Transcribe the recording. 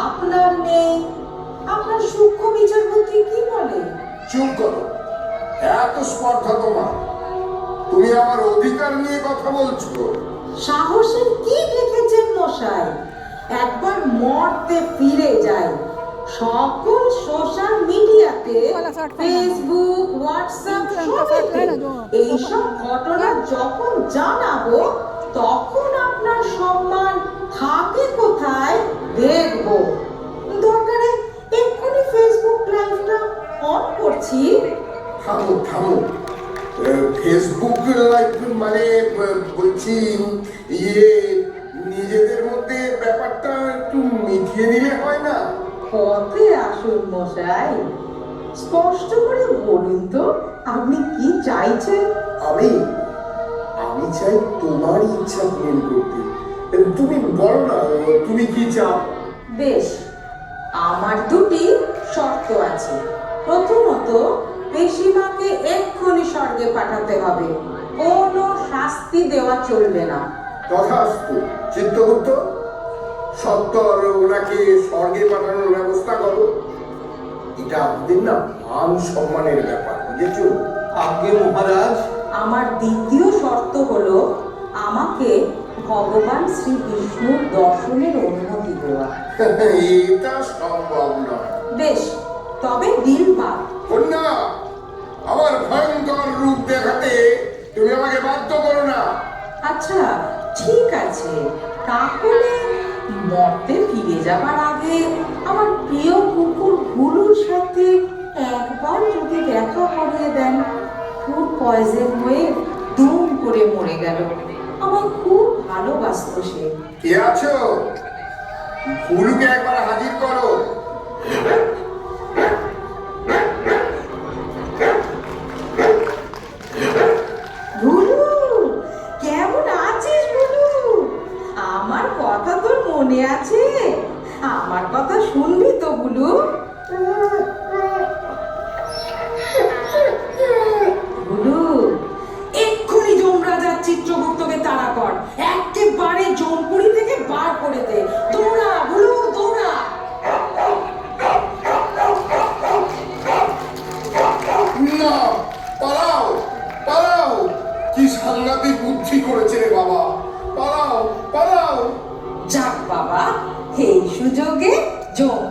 আপনার নেই, আপনার সূক্ষ্ম বিচার বুদ্ধি কি বলে? চুপ করো, এত স্পর্ধা তোমার? তুমি আমার অধিকার নিয়ে কথা বলছো? সাহসের কি দেখেছেন মশাই? একবার মর্তে ফিরে যাই, সকল সোশ্যাল মিডিয়াতে, ফেসবুক, হোয়াটসঅ্যাপ সবেতে এইসব ঘটনা যখন জানাবো, তখন আপনার সম্মান থাকে কোথায় দেখবো। দরকারে এক্ষুনি ফেসবুক লাইভটা অন করছি। থামো থামো, ফেসবুক লাইভ মানে বলছি ইয়ে, নিজেদের মধ্যে ব্যাপারটা একটু মিটিয়ে নিলে হয় না? পথে আসুন মশাই, স্পষ্ট করে বলুন তো আপনি কি চাইছেন? আমি আমি চাই তোমার ইচ্ছা পূরণ করতে। তুমি বলো না, তুমি কি চাও? বেশ, আমার দুটি শর্ত আছে। প্রথমত, পেশিমাকে এক্ষুনি স্বর্গে পাঠাতে হবে, কোনো শাস্তি দেওয়া চলবে না। তথাস্তু, চিত্তগুপ্ত, সত্তর ওনাকে স্বর্গে পাঠানোর ব্যবস্থা করো। এটা আপনাদের না মান সম্মানের ব্যাপার, বুঝেছো? আজ্ঞে মহারাজ। আমার দ্বিতীয় শর্ত হলো আমাকে ভগবান শ্রী বিষ্ণুর দর্শনের অনুমতি দেওয়া। এটা সম্ভব নয়। বেশ, তবে ডিল বাদ। কন্যা, আমার ভয়ঙ্কর রূপ দেখাতে তুমি আমাকে বাধ্য করো না। আচ্ছা, ঠিক আছে, তাহলে মর্তে ফিরে যাবার আগে আমার প্রিয় কুকুর গুলুর সাথে একবার যদি দেখা করিয়ে দেন। ফুড পয়জন হয়ে দুম করে মরে গেল। আমার খুব ভালোবাসতো সে। কে আছো? ফুলুকে একবার হাজির করো। গুলু, কেমন আছিস গুলু? আমার কথা তোর মনে আছে? আমার কথা শুনবি তো গুলু? গুলু, এক্ষুনি যমরাজার চিত্রগুপ্তকে তাড়া কর, একেবারে জমপুরি থেকে বার করে দে। দৌড়া গুলু, দৌড়া। না, পালাও পালাও। কি সাংঘাতিক বুদ্ধি করেছে রে বাবা! পালাও পালাও। যাক বাবা, এই সুযোগে জম